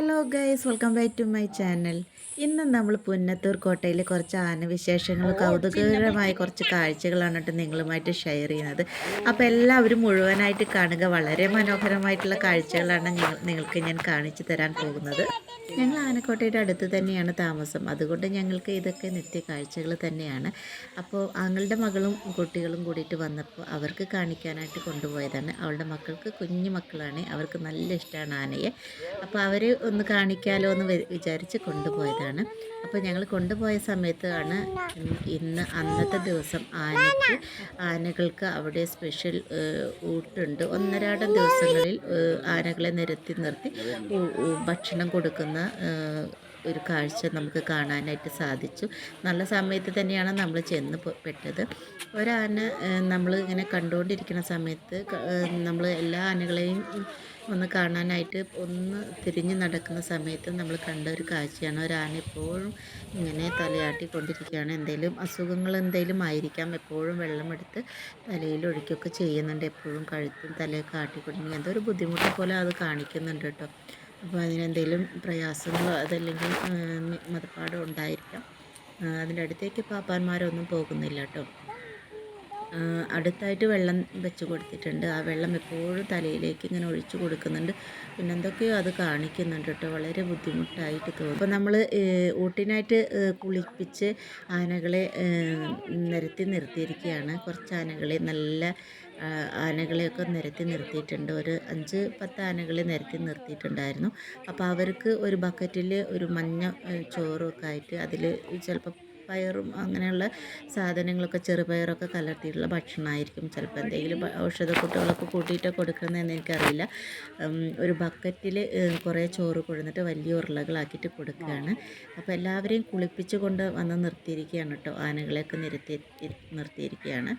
Hello guys, welcome back to my channel. ഇന്ന് നമ്മൾ പുന്നത്തൂർ കോട്ടയിലെ കുറച്ച് ആനവിശേഷങ്ങളും കൗതുകകരമായ കുറച്ച് കാഴ്ചകളാണ് കേട്ടോ നിങ്ങളുമായിട്ട് ഷെയർ ചെയ്യുന്നത്. അപ്പോൾ എല്ലാവരും മുഴുവനായിട്ട് കാണുക. വളരെ മനോഹരമായിട്ടുള്ള കാഴ്ചകളാണ് നിങ്ങൾക്ക് ഞാൻ കാണിച്ചു തരാൻ പോകുന്നത്. ഞങ്ങൾ ആനക്കോട്ടയുടെ അടുത്ത് തന്നെയാണ് താമസം, അതുകൊണ്ട് ഞങ്ങൾക്ക് ഇതൊക്കെ നിത്യ കാഴ്ചകൾ തന്നെയാണ്. അപ്പോൾ ആങ്ങളുടെ മകളും കുട്ടികളും കൂടിയിട്ട് വന്നപ്പോൾ അവർക്ക് കാണിക്കാനായിട്ട് കൊണ്ടുപോയതാണ്. അവളുടെ മക്കൾക്ക് കുഞ്ഞു മക്കളാണ്, അവർക്ക് നല്ല ഇഷ്ടമാണ് ആനയെ. അപ്പോൾ അവർ ഒന്ന് കാണിക്കാലോ എന്ന് വിചാരിച്ച് കൊണ്ടുപോയതാണ്. അപ്പോൾ ഞങ്ങൾ കൊണ്ടുപോയ സമയത്താണ് ഇന്ന് അന്നത്തെ ദിവസം ആനകൾക്ക് അവിടെ സ്പെഷ്യൽ ഊട്ടുണ്ട്. ഒന്നരാടം ദിവസങ്ങളിൽ ആനകളെ നിരത്തി നിർത്തി ഭക്ഷണം കൊടുക്കുന്ന ഒരു കാഴ്ച നമുക്ക് കാണാനായിട്ട് സാധിച്ചു. നല്ല സമയത്ത് തന്നെയാണ് നമ്മൾ ചെന്ന് പെട്ടത്. ഒരാന നമ്മൾ ഇങ്ങനെ കണ്ടുകൊണ്ടിരിക്കുന്ന സമയത്ത് നമ്മൾ എല്ലാ ആനകളെയും ഒന്ന് കാണാനായിട്ട് ഒന്ന് തിരിഞ്ഞ് നടക്കുന്ന സമയത്ത് നമ്മൾ കണ്ട ഒരു കാഴ്ചയാണ്. ഒരാന എപ്പോഴും ഇങ്ങനെ തലയാട്ടിക്കൊണ്ടിരിക്കുകയാണ്. എന്തെങ്കിലും അസുഖങ്ങൾ എന്തെങ്കിലും ആയിരിക്കാം. എപ്പോഴും വെള്ളമെടുത്ത് തലയിൽ ഒഴിക്കുകയൊക്കെ ചെയ്യുന്നുണ്ട്. എപ്പോഴും കഴുത്തും തലയൊക്കെ ആട്ടിക്കൊണ്ടിരിക്കുക, എന്തോ ഒരു ബുദ്ധിമുട്ട് പോലെ അത് കാണിക്കുന്നുണ്ട് കേട്ടോ. അപ്പോൾ അതിനെന്തെങ്കിലും പ്രയാസങ്ങളോ അതല്ലെങ്കിൽ മതപ്പാടോ ഉണ്ടായിരിക്കാം. അതിൻ്റെ അടുത്തേക്ക് പാപ്പാന്മാരൊന്നും പോകുന്നില്ല കേട്ടോ. അടുത്തായിട്ട് വെള്ളം വെച്ച് കൊടുത്തിട്ടുണ്ട്. ആ വെള്ളം എപ്പോഴും തലയിലേക്ക് ഇങ്ങനെ ഒഴിച്ചു കൊടുക്കുന്നുണ്ട്. പിന്നെ എന്തൊക്കെയോ അത് കാണിക്കുന്നുണ്ട് കേട്ടോ. വളരെ ബുദ്ധിമുട്ടായിട്ട് തോന്നും. അപ്പോൾ നമ്മൾ ഊട്ടിനായിട്ട് കുളിപ്പിച്ച് ആനകളെ നിരത്തി നിർത്തിയിരിക്കുകയാണ്. കുറച്ച് ആനകളെ നല്ല ആനകളെയൊക്കെ നിരത്തി നിർത്തിയിട്ടുണ്ട്. ഒരു 5-10 ആനകളെ നിരത്തി നിർത്തിയിട്ടുണ്ടായിരുന്നു. അപ്പോൾ അവർക്ക് ഒരു ബക്കറ്റിൽ ഒരു മഞ്ഞ ചോറൊക്കെ ആയിട്ട് അതിൽ ചിലപ്പോൾ പയറും അങ്ങനെയുള്ള സാധനങ്ങളൊക്കെ ചെറുപയറൊക്കെ കലർത്തിയിട്ടുള്ള ഭക്ഷണമായിരിക്കും. ചിലപ്പോൾ എന്തെങ്കിലും ഔഷധക്കൂട്ടുകളൊക്കെ കൂട്ടിയിട്ടൊക്കെ കൊടുക്കുന്നതെന്ന് എനിക്കറിയില്ല. ഒരു ബക്കറ്റിൽ കുറേ ചോറ് കൊടുത്തിട്ട് വലിയ ഉരുളകളാക്കിയിട്ട് കൊടുക്കുകയാണ്. അപ്പോൾ എല്ലാവരെയും കുളിപ്പിച്ച് കൊണ്ട് വന്ന് നിർത്തിയിരിക്കുകയാണ് കേട്ടോ. ആനകളെയൊക്കെ നിർത്തിയിരിക്കുകയാണ്.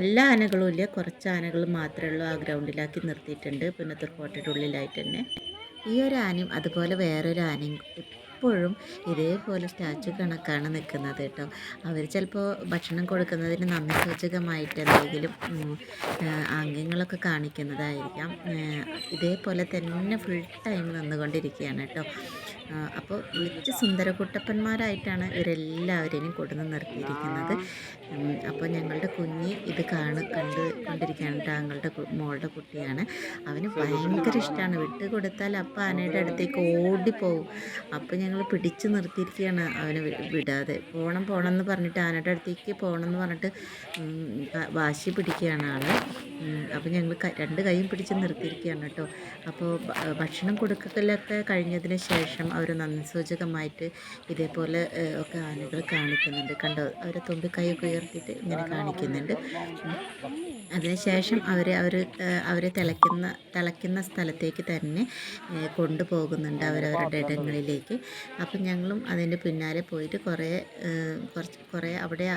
എല്ലാ ആനകളും ഇല്ല, കുറച്ച് ആനകൾ മാത്രമേ ഉള്ളൂ ആ ഗ്രൗണ്ടിലാക്കി നിർത്തിയിട്ടുണ്ട്. പുന്നത്തൂർ കോട്ടയുടെ ഉള്ളിലായിട്ട് തന്നെ ഈ ഒരു ആനയും അതുപോലെ വേറൊരു ആനയും എപ്പോഴും ഇതേപോലെ സ്റ്റാച്ചു കണക്കാണ് നിൽക്കുന്നത് കേട്ടോ. അവർ ചിലപ്പോൾ ഭക്ഷണം കൊടുക്കുന്നതിന് നന്ദി സൂചകമായിട്ട് എന്തെങ്കിലും ആംഗ്യങ്ങളൊക്കെ കാണിക്കുന്നതായിരിക്കാം. ഇതേപോലെ തന്നെ ഫുൾ ടൈം നിന്നുകൊണ്ടിരിക്കുകയാണ് കേട്ടോ. അപ്പോൾ വിളിച്ച് സുന്ദരകുട്ടപ്പന്മാരായിട്ടാണ് ഇവരെല്ലാവരെയും കൊടുന്ന് നിർത്തിയിരിക്കുന്നത്. അപ്പോൾ ഞങ്ങളുടെ കുഞ്ഞ് ഇത് കണ്ടുകൊണ്ടിരിക്കുകയാണ്. താങ്കളുടെ മോളുടെ കുട്ടിയാണ്. അവന് ഭയങ്കര ഇഷ്ടമാണ്. വിട്ട് കൊടുത്താൽ അപ്പം ആനയുടെ അടുത്തേക്ക് ഓടിപ്പോവും. അപ്പോൾ ഞങ്ങൾ പിടിച്ച് നിർത്തിയിരിക്കുകയാണ്, അവനെ വിടാതെ. പോകണം എന്ന് പറഞ്ഞിട്ട് ആനയുടെ അടുത്തേക്ക് പോകണം എന്ന് പറഞ്ഞിട്ട് വാശി പിടിക്കുകയാണ് ആൾ. അപ്പോൾ ഞങ്ങൾ 2 കൈയും പിടിച്ച് നിർത്തിയിരിക്കുകയാണ് കേട്ടോ. അപ്പോൾ ഭക്ഷണം കൊടുക്കലൊക്കെ കഴിഞ്ഞതിന് ശേഷം അവർ നന്ദി സൂചകമായിട്ട് ഇതേപോലെ ഒക്കെ ആനകൾ കാണിക്കുന്നുണ്ട്. കണ്ടോ, അവർ തുമ്പിക്കൈയൊക്കെ ഉയർത്തിയിട്ട് ഇങ്ങനെ കാണിക്കുന്നുണ്ട്. അതിനുശേഷം അവരെ തിളയ്ക്കുന്ന സ്ഥലത്തേക്ക് തന്നെ കൊണ്ടുപോകുന്നുണ്ട്, അവരവരുടെ ഇടങ്ങളിലേക്ക്. അപ്പം ഞങ്ങളും അതിൻ്റെ പിന്നാലെ പോയിട്ട് കുറേ അവിടെ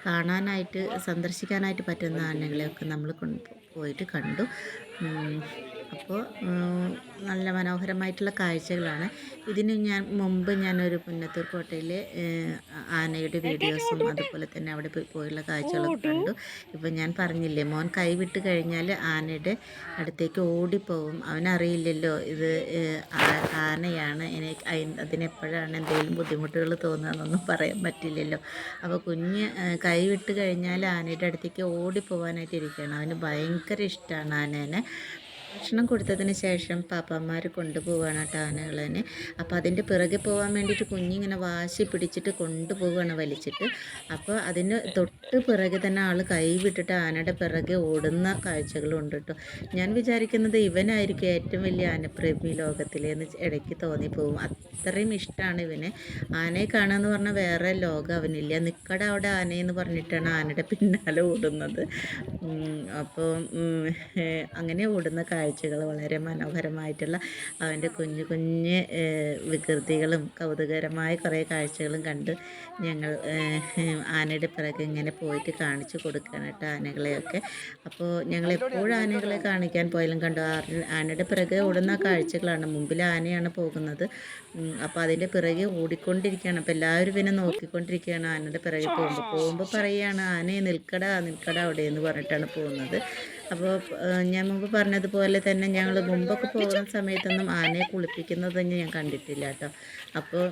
കാണാനായിട്ട് സന്ദർശിക്കാനായിട്ട് പറ്റുന്ന ആനകളെയൊക്കെ നമ്മൾ പോയിട്ട് കണ്ടു. അപ്പോൾ നല്ല മനോഹരമായിട്ടുള്ള കാഴ്ചകളാണ്. ഇതിന് മുമ്പ് ഞാനൊരു പുന്നത്തൂർ കോട്ടയിലെ ആനയുടെ വീഡിയോസും അതുപോലെ തന്നെ അവിടെ പോയുള്ള കാഴ്ചകളൊക്കെ കണ്ടു. ഇപ്പം ഞാൻ പറഞ്ഞില്ലേ, മോൻ കൈവിട്ട് കഴിഞ്ഞാൽ ആനയുടെ അടുത്തേക്ക് ഓടിപ്പോവും. അവനറിയില്ലല്ലോ ഇത് ആനയാണ്, അതിനെപ്പോഴാണ് എന്തെങ്കിലും ബുദ്ധിമുട്ടുകൾ തോന്നുകയെന്നൊന്നും പറയാൻ പറ്റില്ലല്ലോ. അപ്പോൾ കുഞ്ഞ് കൈവിട്ട് കഴിഞ്ഞാൽ ആനയുടെ അടുത്തേക്ക് ഓടിപ്പോവാനായിട്ട് ഇരിക്കുകയാണ്. അവന് ഭയങ്കര ഇഷ്ടമാണ് ആനേനെ. ഭക്ഷണം കൊടുത്തതിന് ശേഷം പാപ്പാന്മാർ കൊണ്ടുപോവുകയാണ് കേട്ടോ ആനകളെ. അപ്പോൾ അതിൻ്റെ പിറകെ പോകാൻ വേണ്ടിയിട്ട് കുഞ്ഞിങ്ങനെ വാശി പിടിച്ചിട്ട് കൊണ്ടുപോവുകയാണ് വലിച്ചിട്ട്. അപ്പോൾ അതിന് തൊട്ട് പിറകെ തന്നെ ആൾ കൈ വിട്ടിട്ട് ആനയുടെ പിറകെ ഓടുന്ന കാഴ്ചകളുണ്ട് കേട്ടോ. ഞാൻ വിചാരിക്കുന്നത് ഇവനായിരിക്കും ഏറ്റവും വലിയ ആനപ്രേമി ലോകത്തിലെന്ന് ഇടയ്ക്ക് തോന്നിപ്പോവും. അത്രയും ഇഷ്ടമാണ് ഇവന്. ആനയെ കാണുക എന്ന് പറഞ്ഞാൽ വേറെ ലോകം അവനില്ല. നിക്കട അവിടെ ആനയെന്ന് പറഞ്ഞിട്ടാണ് ആനയുടെ പിന്നാലെ ഓടുന്നത്. അപ്പോൾ അങ്ങനെ ഓടുന്ന കാഴ്ചകൾ വളരെ മനോഹരമായിട്ടുള്ള അവൻ്റെ കുഞ്ഞു വികൃതികളും കൗതുകകരമായ കുറേ കാഴ്ചകളും കണ്ട് ഞങ്ങൾ ആനയുടെ പിറകെ ഇങ്ങനെ പോയിട്ട് കാണിച്ചു കൊടുക്കുകയാണ് കേട്ടോ ആനകളെയൊക്കെ. അപ്പോൾ ഞങ്ങൾ എപ്പോഴും ആനകളെ കാണിക്കാൻ പോയാലും കണ്ടു ആനയുടെ പിറകെ ഓടുന്ന കാഴ്ചകളാണ്. മുമ്പിൽ ആനയാണ് പോകുന്നത്. അപ്പോൾ അതിൻ്റെ പിറകെ ഓടിക്കൊണ്ടിരിക്കുകയാണ്. അപ്പോൾ എല്ലാവരും പിന്നെ നോക്കിക്കൊണ്ടിരിക്കുകയാണ് ആനയുടെ പിറകെ പോകുമ്പോൾ പറയുകയാണ്, ആനയെ നിൽക്കട അവിടെ എന്ന് പറഞ്ഞിട്ടാണ് പോകുന്നത്. അപ്പോൾ ഞാൻ മുമ്പ് പറഞ്ഞതുപോലെ തന്നെ ഞങ്ങൾ മുമ്പൊക്കെ പോകുന്ന സമയത്തൊന്നും ആനയെ കുളിപ്പിക്കുന്നത് തന്നെ ഞാൻ കണ്ടിട്ടില്ല കേട്ടോ. അപ്പോൾ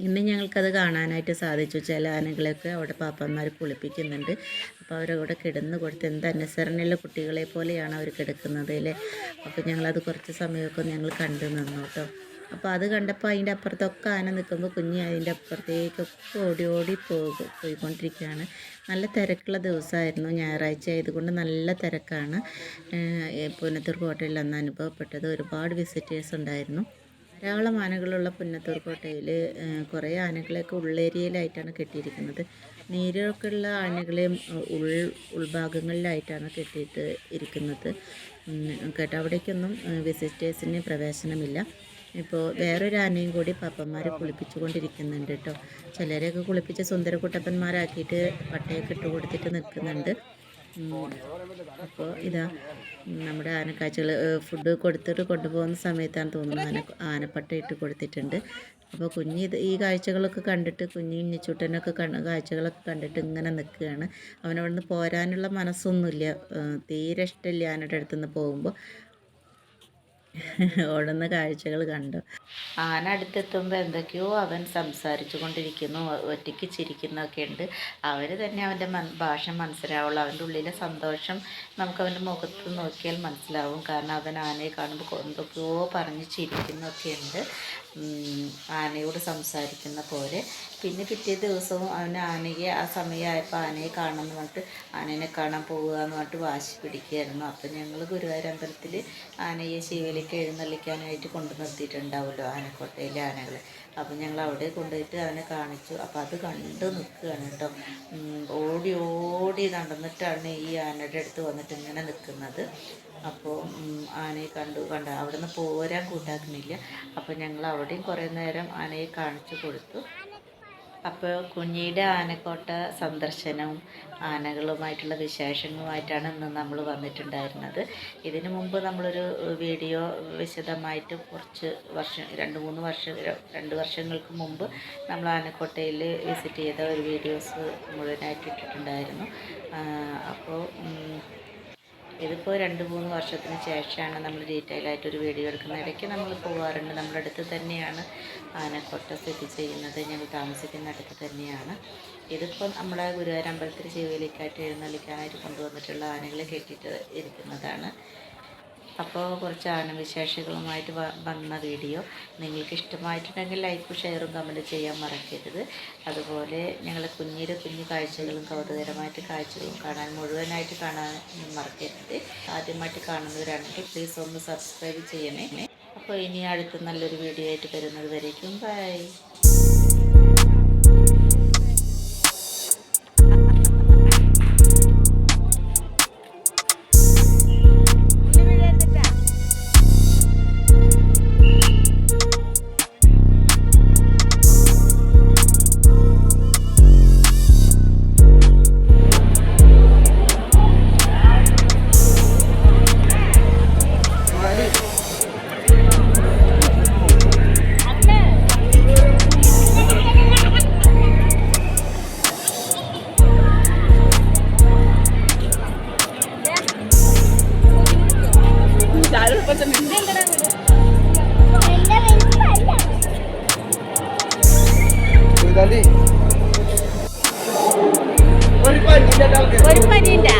ഇന്ന് ഞങ്ങൾക്കത് കാണാനായിട്ട് സാധിച്ചു. ചില ആനകളെയൊക്കെ അവിടെ പാപ്പന്മാർ കുളിപ്പിക്കുന്നുണ്ട്. അപ്പോൾ അവരവിടെ കിടന്ന് കൊടുത്ത് എന്ത് അനുസരണയുള്ള കുട്ടികളെ പോലെയാണ് അവർ കിടക്കുന്നത് അല്ലേ. അപ്പോൾ ഞങ്ങളത് കുറച്ച് സമയമൊക്കെ ഞങ്ങൾ കണ്ടു നിന്നു കേട്ടോ. അപ്പോൾ അത് കണ്ടപ്പോൾ അതിൻ്റെ അപ്പുറത്തൊക്കെ ആന നിൽക്കുമ്പോൾ കുഞ്ഞ് അതിൻ്റെ അപ്പുറത്തേക്കൊക്കെ ഓടി ഓടി പോയിക്കൊണ്ടിരിക്കുകയാണ്. നല്ല തിരക്കുള്ള ദിവസമായിരുന്നു, ഞായറാഴ്ച ആയതുകൊണ്ട് നല്ല തിരക്കാണ് പുന്നത്തൂർ കോട്ടയിൽ അന്ന് അനുഭവപ്പെട്ടത്. ഒരുപാട് വിസിറ്റേഴ്സ് ഉണ്ടായിരുന്നു. ധാരാളം ആനകളുള്ള പുന്നത്തൂർ കോട്ടയിൽ കുറേ ആനകളെയൊക്കെ ഉള്ളേരിയയിലായിട്ടാണ് കെട്ടിയിരിക്കുന്നത്. നീരൊക്കെ ഉള്ള ആനകളെയും ഉൾഭാഗങ്ങളിലായിട്ടാണ് കെട്ടിയിട്ട് ഇരിക്കുന്നത് കേട്ടോ. അവിടേക്കൊന്നും വിസിറ്റേഴ്സിന് പ്രവേശനമില്ല. ഇപ്പോൾ വേറൊരു ആനയും കൂടി പാപ്പന്മാർ കുളിപ്പിച്ചു കൊണ്ടിരിക്കുന്നുണ്ട് കേട്ടോ. ചിലരെയൊക്കെ കുളിപ്പിച്ച് സുന്ദരക്കുട്ടപ്പന്മാരാക്കിയിട്ട് പട്ടയൊക്കെ ഇട്ട് കൊടുത്തിട്ട് നിൽക്കുന്നുണ്ട്. അപ്പോൾ ഇതാ നമ്മുടെ ആനക്കാഴ്ചകൾ ഫുഡ് കൊടുത്തിട്ട് കൊണ്ടുപോകുന്ന സമയത്താണ് തോന്നുന്നത് ആനപ്പട്ട ഇട്ട് കൊടുത്തിട്ടുണ്ട്. അപ്പോൾ ഈ കാഴ്ചകളൊക്കെ കണ്ടിട്ട് ഇന്നിച്ചൂട്ടനൊക്കെ കാഴ്ചകളൊക്കെ കണ്ടിട്ട് ഇങ്ങനെ നിൽക്കുകയാണ്. അവനവിടുന്ന് പോരാനുള്ള മനസ്സൊന്നുമില്ല, തീരെ ഇഷ്ടമില്ല ആനയുടെ അടുത്തുനിന്ന് പോകുമ്പോൾ. ഓടുന്ന കാഴ്ചകൾ കണ്ടു. ആന അടുത്തെത്തുമ്പോൾ എന്തൊക്കെയോ അവൻ സംസാരിച്ചു കൊണ്ടിരിക്കുന്നു, ഒറ്റയ്ക്ക് ചിരിക്കുന്നൊക്കെ ഉണ്ട്. അവർ തന്നെ അവൻ്റെ ഭാഷ മനസ്സിലാവുള്ളൂ. അവൻ്റെ ഉള്ളിലെ സന്തോഷം നമുക്ക് അവൻ്റെ മുഖത്ത് നോക്കിയാൽ മനസ്സിലാവും. കാരണം അവൻ ആനയെ കാണുമ്പോൾ എന്തൊക്കെയോ പറഞ്ഞ് ചിരിക്കുന്നൊക്കെ ഉണ്ട്, ആനയോട് സംസാരിക്കുന്ന പോലെ. പിന്നെ പിറ്റേ ദിവസവും അവന് ആനയെ ആ സമയമായപ്പോൾ ആനയെ കാണണമെന്ന് പറഞ്ഞിട്ട് ആനേനെ കാണാൻ പോകുക എന്ന് പറഞ്ഞിട്ട് വാശി പിടിക്കുകയായിരുന്നു. അപ്പോൾ ഞങ്ങൾ ഗുരുവായൂർ അമ്പലത്തിൽ ആനയെ ശിവയിലേക്ക് എഴുന്നള്ളിക്കാനായിട്ട് കൊണ്ടു നിർത്തിയിട്ടുണ്ടാവുമല്ലോ ആനക്കോട്ടയിലെ ആനകൾ. അപ്പോൾ ഞങ്ങൾ അവിടെ കൊണ്ടുപോയിട്ട് അവനെ കാണിച്ചു. അപ്പോൾ അത് കണ്ട് നിൽക്കുകയാണ് കേട്ടോ. ഓടി ഓടി നടന്നിട്ടാണ് ഈ ആനയുടെ അടുത്ത് വന്നിട്ട് ഇങ്ങനെ നിൽക്കുന്നത്. അപ്പോൾ ആനയെ കണ്ട അവിടെ നിന്ന് പോരാൻ കൂട്ടാക്കുന്നില്ല. അപ്പോൾ ഞങ്ങൾ അവിടെയും കുറേ നേരം ആനയെ കാണിച്ചു കൊടുത്തു. അപ്പോൾ കുഞ്ഞിയുടെ ആനക്കോട്ട സന്ദർശനവും ആനകളുമായിട്ടുള്ള വിശേഷങ്ങളുമായിട്ടാണ് ഇന്ന് നമ്മൾ വന്നിട്ടുണ്ടായിരുന്നത്. ഇതിനു മുമ്പ് നമ്മളൊരു വീഡിയോ വിശദമായിട്ട് കുറച്ച് വർഷം 2 വർഷങ്ങൾക്ക് മുമ്പ് നമ്മൾ ആനക്കോട്ടയിൽ വിസിറ്റ് ചെയ്ത ഒരു വീഡിയോസ് മുഴുവനായിട്ട് ഇട്ടിട്ടുണ്ടായിരുന്നു. അപ്പോൾ ഇതിപ്പോൾ 2-3 വർഷത്തിന് ശേഷമാണ് നമ്മൾ ഡീറ്റെയിൽ ആയിട്ടൊരു വീഡിയോ എടുക്കുന്നത്. ഇടയ്ക്ക് നമ്മൾ പോകാറുണ്ട്. നമ്മുടെ അടുത്ത് തന്നെയാണ് ആനക്കോട്ട സ്ഥിതി ചെയ്യുന്നത്. ഞങ്ങൾ താമസിക്കുന്ന അടുത്ത് തന്നെയാണ്. ഇതിപ്പോൾ നമ്മുടെ ഗുരുവായൂർ അമ്പലത്തിൽ ശിവയിലേക്കായിട്ട് എഴുന്നള്ളിക്കാനായിട്ട് കൊണ്ടുവന്നിട്ടുള്ള ആനകളെ കെട്ടിയിട്ട് ഇരിക്കുന്നതാണ്. അപ്പോൾ കുറച്ച് ആനവിശേഷങ്ങളുമായിട്ട് വന്ന വീഡിയോ നിങ്ങൾക്ക് ഇഷ്ടമായിട്ടുണ്ടെങ്കിൽ ലൈക്കും ഷെയറും കമൻറ്റ് ചെയ്യാൻ മറക്കരുത്. അതുപോലെ ഞങ്ങളെ കുഞ്ഞു കാഴ്ചകളും കൗതുകരമായിട്ട് കാഴ്ചകളും കാണാൻ മുഴുവനായിട്ട് കാണാൻ മറക്കരുത്. ആദ്യമായിട്ട് കാണുന്നവരാണെങ്കിൽ പ്ലീസ് ഒന്ന് സബ്സ്ക്രൈബ് ചെയ്യണേ. അപ്പോൾ ഇനി അടുത്ത നല്ലൊരു വീഡിയോ ആയിട്ട് വരുന്നത് വരേക്കും ബൈ. ഒരു പനിന്റെ